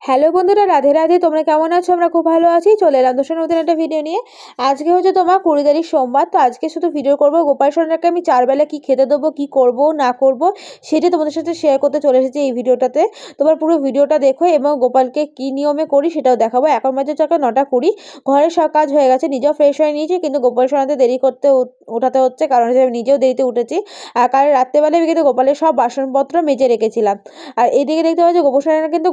Hello বন্ধুরা, রাধে রাধে। তোমরা কেমন আছো? আমরা খুব ভালো আছি। চলে এলাম দোষের নতুন একটা ভিডিও নিয়ে। আজকে হচ্ছে তোমার 20 তারিখ সোমবার। তো আজকে শুধু ভিডিও করবো গোপাল সোনাকে আমি 4 বেলা কি খেতে দেবো, কি করব না করব সেটা তোমাদের সাথে শেয়ার করতে চলে এসেছি এই ভিডিওটাতে। তোমার পুরো ভিডিওটা দেখো এবং গোপালকে কি নিয়মে করি সেটাও দেখাবো। এখন বাজে সকাল 9:20। ঘরের সব কাজ হয়ে গেছে, নিজেও ফ্রেশ হয়ে নিয়েছি, কিন্তু গোপাল সোনাতে দেরি করতে ওঠাতে হচ্ছে, কারণ হচ্ছে আমি নিজেও দেরিতে উঠেছি। আর কাল রাত্রেবেলায় আমি কিন্তু গোপালের সব বাসনপত্র মেজে রেখেছিলাম। আর এদিকে দেখতে পাচ্ছি গোপাল সোনা কিন্তু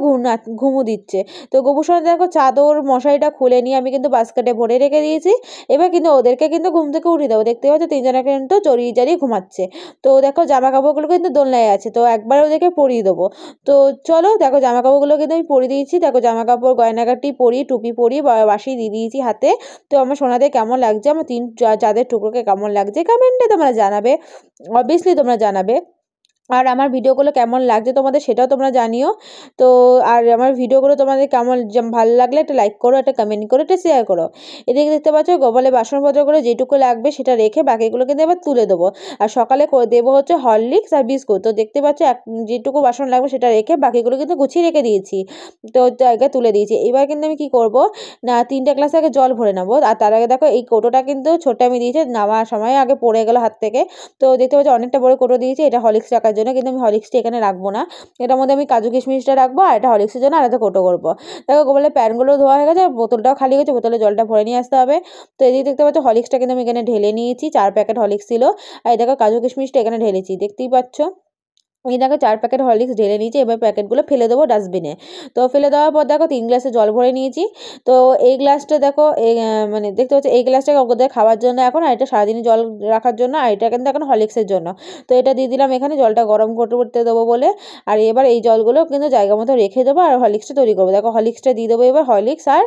ঘুমু দিচ্ছে। তো গোবর সোনা দেখো চাদর মশারিটা খুলে নিয়ে আমি কিন্তু বাস্কেটে ভরে রেখে দিয়েছি। এবার কিন্তু ওদেরকে কিন্তু ঘুম থেকে উঠিয়ে দেবো। দেখতে পাচ্ছ তিনজনে কিন্তু চড়িয়ে চাড়িয়ে ঘুমাচ্ছে। তো দেখো জামা কাপড়গুলো কিন্তু দোলনায় আছে, তো একবার ওদেরকে পরিয়ে দেবো। তো চলো দেখো জামা কাপড়গুলো কিন্তু আমি পরিয়ে দিয়েছি। দেখো জামা কাপড় গয়নাগাটি পরি, টুপি পরি, বাসি দিয়ে দিয়েছি হাতে। তো আমার সোনাদের কেমন লাগছে, আমার চাঁদের টুকরোকে কেমন লাগছে কমেন্টে তোমরা জানাবে। অবভিয়াসলি তোমরা জানাবে। আর আমার ভিডিওগুলো কেমন লাগছে তোমাদের সেটাও তোমরা জানিও। তো আর আমার ভিডিওগুলো তোমাদের কেমন ভালো লাগলে একটা লাইক করো, একটা কমেন্ট করো, একটা শেয়ার করো। এদিকে দেখতে পাচ্ছ গোপালের বাসনপত্রগুলো যেটুকু লাগবে সেটা রেখে বাকিগুলো কিন্তু এবার তুলে দেবো। আর সকালে দেবো হচ্ছে হরলিক্স আর বিস্কুট। তো দেখতে পাচ্ছ যেটুকু বাসন লাগবে সেটা রেখে বাকিগুলো কিন্তু গুছিয়ে রেখে দিয়েছি। তো জায়গায় তুলে দিয়েছি। এবার কিন্তু আমি কি করব না, 3টে গ্লাস আগে জল ভরে নেবো। আর তার আগে দেখো এই কৌটোটা কিন্তু ছোট আমি দিয়েছি, নামার সময় আগে পড়ে গেল হাত থেকে। তো দেখতে পাচ্ছি অনেকটা বড় কৌটো দিয়েছি, এটা হরলিক্স রাখার জন্য, কিন্তু আমি হরলিক্সটা এখানে রাখবো না। এটার মধ্যে আমি কাজু কিশমিশটা রাখবো, আর এটা হরলিক্সের জন্য আলাদা কৌটো করবো। দেখো গোপালের প্যানগুলো ধোয়া হয়ে গেছে, বোতলটাও খালি হয়েছে, বোতলে জলটা ভরে নিয়ে আসতে হবে। তো এদিকে দেখতে পাচ্ছ হরলিক্সটা কিন্তু আমি এখানে ঢেলে নিয়েছি, 4 প্যাকেট হরলিক্স ছিল। আর এই দেখো কাজু কিশমিশটা এখানে ঢেলেছি, দেখতেই পাচ্ছ। এই দেখো 4 প্যাকেট হরলিক্স ঢেলে নিয়েছি। এবার প্যাকেটগুলো ফেলে দেবো ডাস্টবিনে। তো ফেলে দেওয়ার পর দেখো 3 গ্লাসে জল ভরে নিয়েছি। তো এই গ্লাসটা দেখো মানে দেখতে পাচ্ছ এই গ্লাসটাকে ওদের খাওয়ার জন্য এখন, আর এটা সারাদিন জল রাখার জন্য, আর এটা কিন্তু এখন হরলিক্সের জন্য। তো এটা দিয়ে দিলাম এখানে, জলটা গরম করতে দেবো বলে। আর এবার এই জলগুলো কিন্তু জায়গা মতো রেখে দেবো আর হরলিক্সটা তৈরি করবো। দেখো হরলিক্সটা দিয়ে দেবো এবার, হরলিক্স আর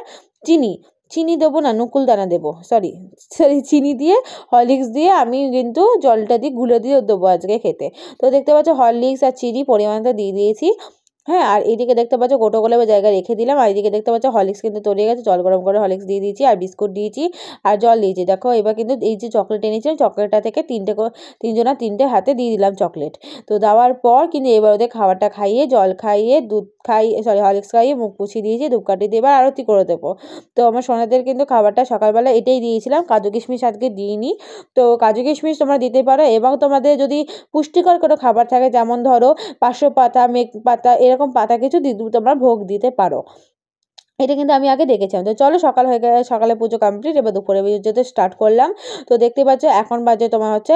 চিনি। চিনি দেবো না, নকুল দানা দেবো, সরি সরি, চিনি দিয়ে হরলিক্স দিয়ে আমি কিন্তু জলটা দিয়ে গুলে দিয়ে দেবো আজকে খেতে। তো দেখতে পাচ্ছ হরলিক্স আর চিনি পরিমাণটা দিয়ে দিয়েছি। হ্যাঁ, আর এইদিকে দেখতে পাচ্ছ কৌটোগুলো জায়গায় রেখে দিলাম। আর এইদিকে দেখতে পাচ্ছ হরলিক্স কিন্তু তৈরি হয়ে গেছে, জল গরম করে হরলিক্স দিয়ে দিয়েছি আর বিস্কুট দিয়েছি আর জল দিয়েছি। দেখো এবার কিন্তু এই যে চকলেট এনেছিলাম, চকলেটটা থেকে তিনজনা 3টে হাতে দিয়ে দিলাম চকলেট। তো দেওয়ার পর কিন্তু এবার ওদের খাবারটা খাইয়ে, জল খাইয়ে, দুধ খাইয়ে, সরি হরলিক্স খাইয়ে মুখ পুছিয়ে দিয়েছি, ধূপকাঠি দিয়ে এবার আরতি করে দেবো। তো আমার সোনাদের কিন্তু খাবারটা সকালবেলা এটাই দিয়েছিলাম, কাজু কিশমিশ আজকে দিইনি। তো কাজু কিশমিশ তোমরা দিতে পারো, এবং তোমাদের যদি পুষ্টিকর কোনো খাবার থাকে, যেমন ধরো 500 পাতা, মেঘ পাতা, এরকম পাতা কিছু তোমরা ভোগ দিতে পারো। এটা কিন্তু আমি আগে দেখেছিলাম। তো চলো সকাল হয়ে গেছে, সকালে পুজো কমপ্লিট, এবার দুপুরে যেতে স্টার্ট করলাম। তো দেখতে পাচ্ছ এখন বাজে তোমার হচ্ছে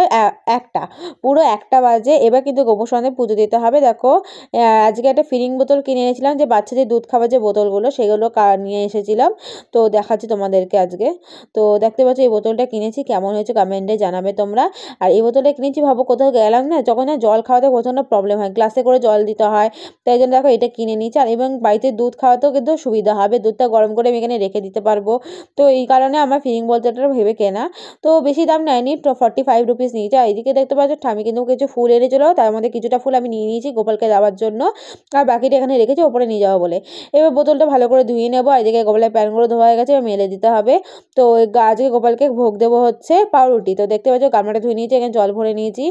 1টা, পুরো 1টা বাজে। এবার কিন্তু গোবর সন্ধ্যে পুজো দিতে হবে। দেখো আজকে একটা ফিরিং বোতল কিনে এনেছিলাম, যে বাচ্চাদের দুধ খাওয়ার যে বোতলগুলো সেগুলো নিয়ে এসেছিলাম। তো দেখাচ্ছি তোমাদেরকে আজকে। তো দেখতে পাচ্ছ এই বোতলটা কিনেছি, কেমন হয়েছে কমেন্টে জানাবে তোমরা। আর এই বোতলটা কিনেছি, ভাবো কোথাও গেলাম না, যখন না জল খাওয়াতে প্রচণ্ড প্রবলেম হয়, গ্লাসে করে জল দিতে হয়, তাই জন্য দেখো এটা কিনে নিয়েছি। আর এবং বাড়িতে দুধ খাওয়াতেও কিন্তু সুবিধা হবে, দুধটা গরম করে আমি এখানে রেখে দিতে পারবো। তো এই কারণে আমার ফিরিং বোতলটা ভেবে কেনা। তো বেশি দাম নেয়নি, 45 রুপিস নিয়েছে। আর এদিকে দেখতে পাচ্ছ ঠামি কিন্তু কিছু ফুল এনেছিল, তার মধ্যে কিছুটা ফুল আমি নিয়ে নিয়েছি গোপালকে দেওয়ার জন্য, আর বাকিটা এখানে রেখেছি ওপরে নিয়ে যাবো বলে। এবার বোতলটা ভালো করে ধুয়ে নেবো। আর এদিকে গোপালের প্যানগুলো ধোয়া হয়ে গেছে, এবার মেলে দিতে হবে। তো আজকে গোপালকে ভোগ দেবো হচ্ছে পাউরুটি। তো দেখতে পাচ্ছ গামলাটা ধুয়ে নিয়েছি, এখানে জল ভরে নিয়েছি।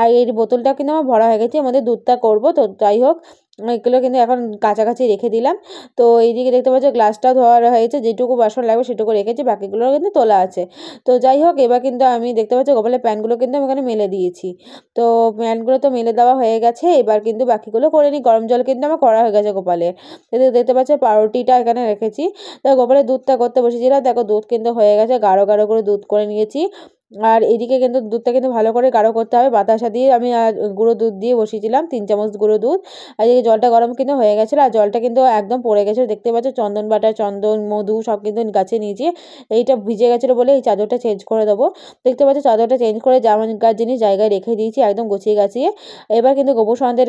আর এই বোতলটা কিন্তু আমার ভরা হয়ে গেছে, এর মধ্যে দুধটা করবো। তো যাই হোক, এগুলো কিন্তু এখন কাছাকাছি রেখে দিলাম। তো এইদিকে দেখতে পাচ্ছ গ্লাসটাও ধোয়া হয়েছে, যেটুকু বাসন লাগবে সেটুকু রেখেছি, বাকিগুলো কিন্তু তোলা আছে। তো যাই হোক, এবার কিন্তু আমি দেখতে পাচ্ছি গোপালের প্যানগুলো কিন্তু আমি এখানে মেলে দিয়েছি। তো প্যানগুলো তো মেলে দেওয়া হয়ে গেছে, এবার কিন্তু বাকিগুলো করে নিই। গরম জল কিন্তু আমার করা হয়ে গেছে গোপালের। এদিকে দেখতে পাচ্ছ পাউরুটিটা এখানে রেখেছি। তো গোপালের দুধটা করতে বসেছিলাম, দেখো দুধ কিন্তু হয়ে গেছে, গাঢ় গাঢ় করে দুধ করে নিয়েছি। আর এদিকে কিন্তু দুধটা কিন্তু ভালো করে গাঢ় করতে হবে, বাতাসা দিয়ে আমি গুঁড়ো দুধ দিয়ে বসিয়েছিলাম, 3 চামচ গুঁড়ো দুধ। আর এদিকে জলটা গরম কিন্তু হয়ে গেছিলো, আর জলটা কিন্তু একদম পড়ে গেছিলো। দেখতে পাচ্ছ চন্দন বাটা, চন্দন, মধু সব কিন্তু গাছে নিয়েছি। এইটা ভিজে গেছিলো বলে এই চাদরটা চেঞ্জ করে দেবো। দেখতে পাচ্ছ চাদরটা চেঞ্জ করে জামার জিনিস জায়গায় রেখে দিয়েছি একদম গুছিয়ে গাছিয়ে। এবার কিন্তু গোবর সন্ধ্যের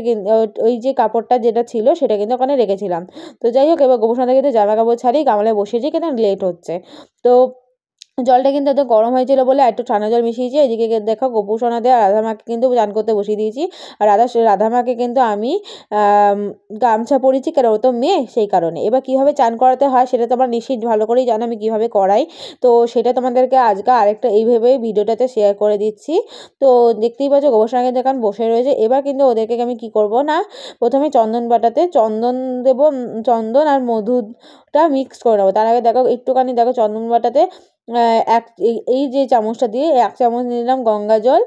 ওই যে কাপড়টা যেটা ছিল সেটা কিন্তু ওখানে রেখেছিলাম। তো যাই হোক, এবার গোবর সন্ধ্যা কিন্তু জামা কাপড় ছাড়িয়ে গামলায় বসিয়েছি, কিন্তু লেট হচ্ছে। তো জলটা কিন্তু এত গরম হয়েছিল বলে একটু ঠান্ডা জল মিশিয়েছি। এদিকে দেখো গোপু সোনাদের আর রাধা মাকে কিন্তু চান করতে বসিয়ে দিয়েছি। আর রাধা মাকে কিন্তু আমি গামছা পরিয়েছি, কারণ ও তো মেয়ে, সেই কারণে। এবার কীভাবে চান করাতে হয় সেটা তো আমার নিশ্চিত ভালো করেই জানো আমি কীভাবে করাই। তো সেটা তোমাদেরকে আজকে আরেকটা এইভাবে ভিডিওটাতে শেয়ার করে দিচ্ছি। তো দেখতেই পাচ্ছ গোপু সোনা কিন্তু এখন বসে রয়েছে। এবার কিন্তু ওদেরকে আমি কী করব না, প্রথমে চন্দন বাটাতে চন্দন দেবো, চন্দন আর মধুটা মিক্স করে নেবো। তার আগে দেখো একটুখানি দেখো চন্দন বাটাতে এই যে চামচটা দিয়ে 1 চামচ নিলাম গঙ্গা জল,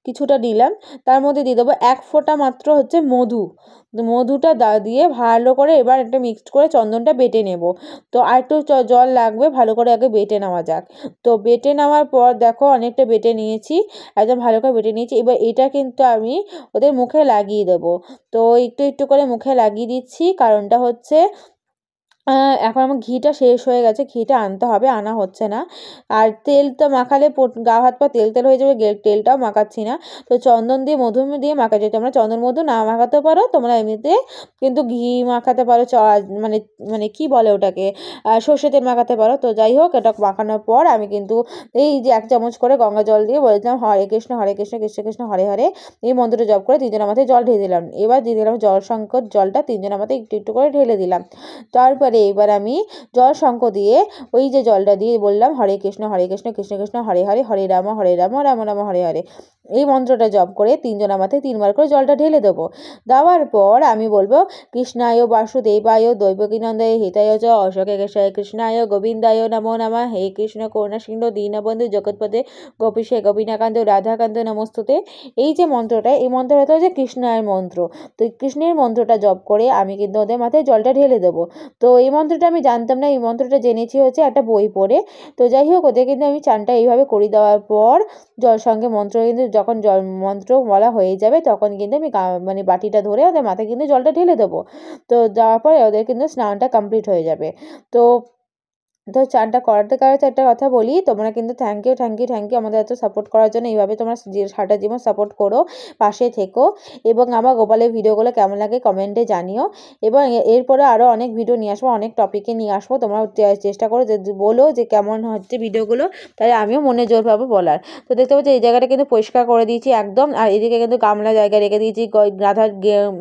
কিছুটা দিলাম। তার মধ্যে দিয়ে দেবো 1 ফোঁটা মাত্র হচ্ছে মধু। মধুটা দিয়ে ভালো করে এবার একটা মিক্সড করে চন্দনটা বেটে নেব। তো আর একটু জল লাগবে, ভালো করে আগে বেটে নেওয়া যাক। তো বেটে নেওয়ার পর দেখো অনেকটা বেটে নিয়েছি, একদম ভালো করে বেটে নিয়েছি। এবার এটা কিন্তু আমি ওদের মুখে লাগিয়ে দেবো। তো একটু একটু করে মুখে লাগিয়ে দিচ্ছি, কারণটা হচ্ছে এখন আমার ঘিটা শেষ হয়ে গেছে, ঘিটা আনতে হবে, আনা হচ্ছে না। আর তেল তো মাখালে গা হাত পা তেল তেল হয়ে যাবে, তেলটাও মাখাচ্ছি না। তো চন্দন দিয়ে মধু দিয়ে মাখাচ্ছি। তোমরা চন্দন মধু না মাখাতে পারো, তোমরা এমনিতে কিন্তু ঘি মাখাতে পারো, মানে মানে কি বলে ওটাকে, সর্ষে তেল মাখাতে পারো। তো যাই হোক, এটা মাখানোর পর আমি কিন্তু এই যে 1 চামচ করে গঙ্গা জল দিয়ে বলেছিলাম হরে কৃষ্ণ কৃষ্ণ কৃষ্ণ হরে হরে, এই মন্ত্রটা জপ করে 3 জনের মাথায় জল ঢেলে দিলাম। এবার দিয়ে দিলাম জল সংকট, জলটা 3 জনের মাথায় একটু একটু করে ঢেলে দিলাম। তারপরে এবার আমি জল শঙ্খ দিয়ে ওই যে জলটা দিয়ে বললাম হরে কৃষ্ণ কৃষ্ণ কৃষ্ণ হরে হরে, হরে রাম রাম রাম হরে হরে, এই মন্ত্রটা জপ করে 3 জনের মাথায় 3 বার করে জলটা ঢেলে দেবো। দেওয়ার পর আমি বলবো কৃষ্ণায় বাসুদেবায় দৈবকীনন্দায় হিতায় চ অশোকে কেশায় কৃষ্ণায় গোবিন্দায় নমো নমঃ, হে কৃষ্ণ করুণা সিন্ধু দীনবন্ধু জগৎপদে গোপীশে গোপীনাকান্ত রাধাকান্ত নমস্তুতে। এই যে মন্ত্রটা, এই মন্ত্রটা হচ্ছে কৃষ্ণের মন্ত্র। তো কৃষ্ণের মন্ত্রটা জপ করে আমি কিন্তু ওদের মাথায় জলটা ঢেলে দেবো। তো এই মন্ত্রটা আমি জানতাম না, এই মন্ত্রটা জেনেছি হচ্ছে একটা বই পড়ে। তো যাই হোক, ওদের কিন্তু আমি চানটা এইভাবে করে দেওয়ার পর জল সঙ্গে মন্ত্র কিন্তু যখন জল মন্ত্র বলা হয়ে যাবে তখন কিন্তু আমি মানে বাটিটা ধরে ওদের মাথায় কিন্তু জলটা ঢেলে দেবো। তো দেওয়ার পরে ওদের কিন্তু স্নানটা কমপ্লিট হয়ে যাবে। তো তো চানটা করাতে করাতে একটা কথা বলি, তোমরা কিন্তু থ্যাংক ইউ আমাদের এত সাপোর্ট করার জন্য। এইভাবে তোমরা সারাটা জীবন সাপোর্ট করো, পাশে থেকো, এবং আমার গোপালের ভিডিওগুলো কেমন লাগে কমেন্টে জানিও। এবং এরপরে আরও অনেক ভিডিও নিয়ে আসবো, অনেক টপিকে নিয়ে আসবো। তোমরা চেষ্টা করো যে বলো যে কেমন হচ্ছে ভিডিওগুলো, তাহলে আমিও মনে জোর পাবো বলার। তো দেখতে পাচ্ছি এই জায়গাটা কিন্তু পরিষ্কার করে দিয়েছি একদম। আর এদিকে কিন্তু গামলা জায়গায় রেখে দিয়েছি, রাধার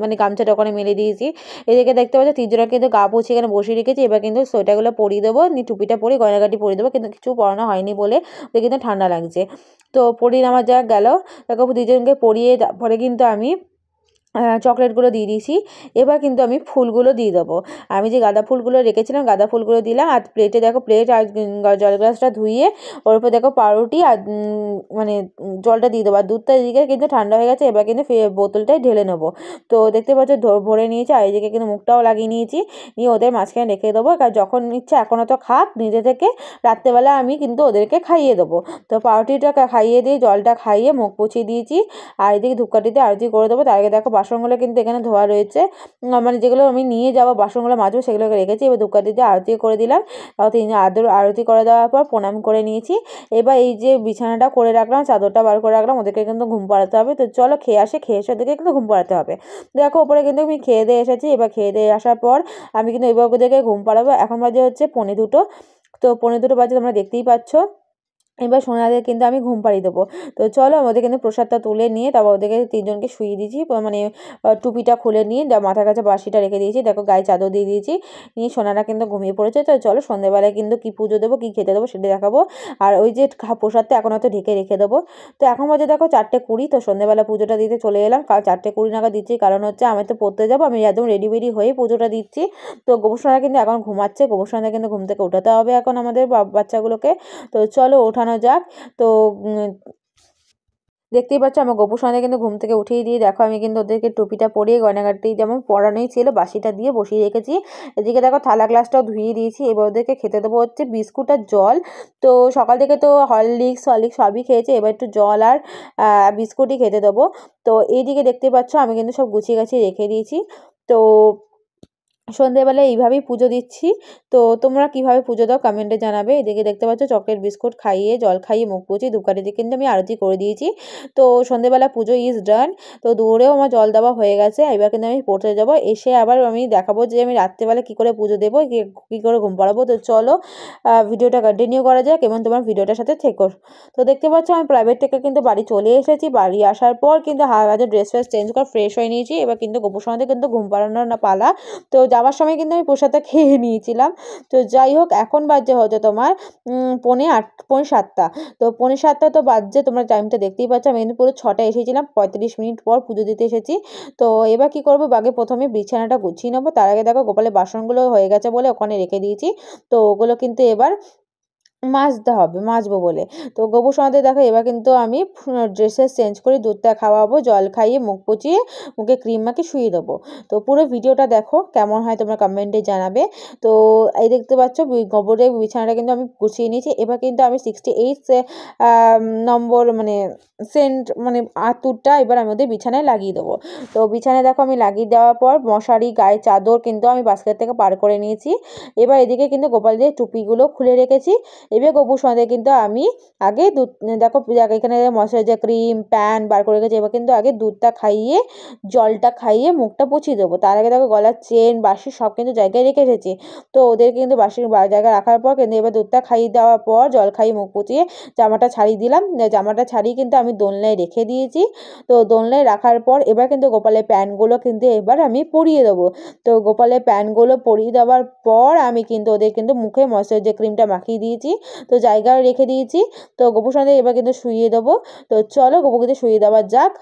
মানে গামছাটা ওখানে মেলে দিয়েছি। এদিকে দেখতে পাচ্ছি 3 জনের কিন্তু গা পুছিয়ে এখানে বসিয়ে রেখেছি। এবার কিন্তু সোয়েটারগুলো পরিয়ে দেবো, টুপিটা পরে গয়নাগাটি পরিয়ে দেবো, কিন্তু কিছু পরানো হয়নি বলে ওদের কিন্তু ঠান্ডা লাগছে। তো পরিয়ে নেওয়া যাক গেল। দেখো 2 জনকে পরিয়ে তারপরে কিন্তু আমি চকলেটগুলো দিয়ে দিয়েছি। এবার কিন্তু আমি ফুলগুলো দিয়ে দেবো। আমি যে গাঁদা ফুলগুলো রেখেছিলাম গাঁদা ফুলগুলো দিলাম। আর প্লেটে দেখো প্লেট আর জল গ্লাসটা ধুয়ে ওর উপর দেখো পাউরুটি আর মানে জলটা দিয়ে দেবো। আর দুধটা এদিকে কিন্তু ঠান্ডা হয়ে গেছে, এবার কিন্তু বোতলটায় ঢেলে নেবো। তো দেখতে পাচ্ছ ভরে নিয়েছি, আর এদিকে কিন্তু মুখটাও লাগিয়ে নিয়েছি, নিয়ে ওদের মাঝখানে রেখে দেবো। আর যখন ইচ্ছা এখনও তো খাক নিজে থেকে, রাত্রেবেলা আমি কিন্তু ওদেরকে খাইয়ে দেবো। তো পাউরুটিটা খাইয়ে দিয়ে জলটা খাইয়ে মুখ পুছিয়ে দিয়েছি। আর এদিকে ধূপকাঠিতে আরতি করে দেবো। তার আগে দেখো বাসনগুলো কিন্তু এখানে ধোয়া রয়েছে, মানে যেগুলো আমি নিয়ে যাবো বাসনগুলো মাজবো সেগুলোকে রেখেছি। এবার ধূপকাঠিতে আরতি করে দিলাম। আরতি করে দেওয়ার পর প্রণাম করে নিয়েছি। এবার এই যে বিছানাটা করে রাখলাম, চাদরটা বার করে রাখলাম, ওদেরকে কিন্তু ঘুম পাড়াতে হবে। তো চলো খেয়ে এসে ওদেরকে কিন্তু ঘুম পাড়াতে হবে। দেখো ওপরে কিন্তু আমি খেয়ে দিয়ে এসেছি। এবার খেয়ে দিয়ে আসার পর আমি কিন্তু এবার ওদেরকে ঘুম পাড়াবো। এখন বাজে হচ্ছে 1:45। তো 1:45 বাজে তোমরা দেখতেই পাচ্ছ। এবার সোনাদের কিন্তু আমি ঘুম পাড়িয়ে দেবো। তো চলো ওদের কিন্তু প্রসাদটা তুলে নিয়ে তারপর ওদেরকে 3 জনকে শুইয়ে দিয়েছি, মানে টুপিটা খুলে নিয়ে মাথার কাছে বাঁশিটা রেখে দিয়েছি, দেখো গায়ে চাদর দিয়ে দিয়েছি, নিয়ে সোনারা কিন্তু ঘুমিয়ে পড়েছে। তো চলো সন্ধ্যেবেলায় কিন্তু কী পুজো দেবো, কী খেতে দেবো সেটা দেখাবো। আর ওই যে প্রসাদটা এখন হয়তো ঢেকে রেখে দেবো। তো এখন বাজে দেখো 4:20। তো সন্ধ্যেবেলা পুজোটা দিতে চলে এলাম, কাল 4:20 নাগাদ দিচ্ছি, কারণ হচ্ছে আমি তো পড়তে যাবো, আমি একদম রেডি বেডি হয়ে পুজোটা দিচ্ছি। তো গোবরসোনা কিন্তু এখন ঘুমাচ্ছে, গোবরসোনাদের কিন্তু ঘুম থেকে উঠাতে হবে এখন আমাদের বাচ্চাগুলোকে। তো চলো ওঠানো যাক। তো দেখতেই পাচ্ছ আমার গোপু সোনাদের কিন্তু ঘুম থেকে উঠিয়ে দিয়ে দেখো আমি কিন্তু ওদেরকে টুপিটা পরিয়ে গয়নাগাটি যেমন পরানোই ছিল বাসিটা দিয়ে বসিয়ে রেখেছি। এদিকে দেখো থালা গ্লাসটাও ধুয়ে দিয়েছি। এবার ওদেরকে খেতে দেবো হচ্ছে বিস্কুট আর জল। তো সকাল থেকে তো হরলিক্স সবই খেয়েছে, এবার একটু জল আর বিস্কুটই খেতে দেবো। তো এইদিকে দেখতে পাচ্ছ আমি কিন্তু সব গুছিয়ে গাছিয়ে রেখে দিয়েছি। তো সন্ধেবেলায় এইভাবেই পুজো দিচ্ছি। তো তোমরা কিভাবে পুজো দাও কমেন্টে জানাবে। এদিকে দেখতে পাচ্ছ চকলেট বিস্কুট খাইয়ে, জল খাইয়ে, মুখ পুছি ধূপকাঠি কিন্তু আমি আরতি করে দিয়েছি। তো সন্ধেবেলা পুজো ইজ ডান। তো দৌড়েও আমার জল দেওয়া হয়ে গেছে। এবার কিন্তু আমি পড়তে যাবো। এসে আবার আমি দেখাবো যে আমি রাত্রেবেলা কী করে পুজো দেবো, কী করে ঘুম পাড়াবো। তো চলো ভিডিওটা কন্টিনিউ করা যাক এবং তোমার ভিডিওটার সাথে থেকো। তো দেখতে পাচ্ছ আমি প্রাইভেট থেকে কিন্তু বাড়ি চলে এসেছি। বাড়ি আসার পর কিন্তু হাতে ড্রেস ফ্রেস চেঞ্জ করে ফ্রেশ হয়ে নিয়েছি। এবার কিন্তু গোপুর সঙ্গে কিন্তু ঘুম পাড়ানোর না পালা। তো যাওয়ার সময় কিন্তু আমি প্রসাদটা খেয়ে নিয়েছিলাম। তো যাই হোক এখন বাজে হচ্ছে তোমার 7:45। তো 7:45 তো বাজছে, তোমরা টাইমটা দেখতেই পাচ্ছ। আমি কিন্তু পুরো 6টায় এসেছিলাম, 45 মিনিট পর পুজো দিতে এসেছি। তো এবার কি করবো, আগে প্রথমে বিছানাটা গুছিয়ে নেবো। তার আগে দেখো গোপালের বাসনগুলো হয়ে গেছে বলে ওখানে রেখে দিয়েছি। তো ওগুলো কিন্তু এবার মাজতে হবে, মাজবো বলে। তো গোবর সমাধি দেখো এবার কিন্তু আমি ড্রেসেস চেঞ্জ করে দুধটা খাওয়াবো, জল খাইয়ে, মুখ পুচিয়ে, মুখে ক্রিম মাখিয়ে শুইয়ে দেবো। তো পুরো ভিডিওটা দেখো কেমন হয় তোমরা কমেন্টে জানাবে। তো এই দেখতে পাচ্ছ গোবরের বিছানাটা কিন্তু আমি গুছিয়ে নিয়েছি। এবার কিন্তু আমি 68 নম্বর মানে সেন্ট মানে আঁতুরটা এবার আমি ওদের বিছানায় লাগিয়ে দেবো। তো বিছানায় দেখো আমি লাগিয়ে দেওয়ার পর মশারি, গায়ে চাদর কিন্তু আমি বাস্কেট থেকে পার করে নিয়েছি। এবার এদিকে কিন্তু গোপালদের টুপিগুলো খুলে রেখেছি। এবার গোপুর সঙ্গে কিন্তু আমি আগে দুধ দেখো এখানে ময়শ্চারাইজার ক্রিম প্যান বার করে রেখেছি। এবার কিন্তু আগে দুধটা খাইয়ে, জলটা খাইয়ে মুখটা পুছিয়ে দেবো। তার আগে দেখো গলার চেন বাঁশি সব কিন্তু জায়গায় রেখে এসেছি। তো ওদেরকে কিন্তু বাঁশির জায়গায় রাখার পর কিন্তু এবার দুধটা খাইয়ে দেওয়ার পর জল খাইয়ে মুখ পুছিয়ে জামাটা ছাড়িয়ে দিলাম। জামাটা ছাড়িয়ে কিন্তু আমি দোলনায় রেখে দিয়েছি। তো দোলনায় রাখার পর এবার কিন্তু গোপালের প্যান্টগুলো কিন্তু এবার আমি পরিয়ে দেবো। তো গোপালের প্যান্টগুলো পরিয়ে দেওয়ার পর আমি কিন্তু ওদের কিন্তু মুখে ময়শ্চারাইজার ক্রিমটা মাখিয়ে দিয়েছি। তো জায়গায় রেখে দিয়েছি। তো গোপুর সঙ্গে এবার কিন্তু শুইয়ে দেবো। তো চলো গপুকে কিন্তু শুইয়ে দেওয়া যাক।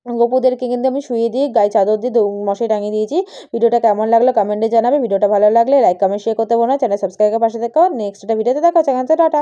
গপুদেরকে কিন্তু আমি শুইয়ে দিয়ে গায়ে চাদর দিয়ে মশারি টাঙিয়ে দিয়েছি। ভিডিওটা কেমন লাগলো কমেন্টে জানাবে। ভিডিওটা ভালো লাগলে লাইক কমেন্ট শেয়ার করতে ভুলো না। চ্যানেল সাবস্ক্রাইবের পাশে থেকো। নেক্সট একটা ভিডিওতে দেখা হচ্ছে। টাটা।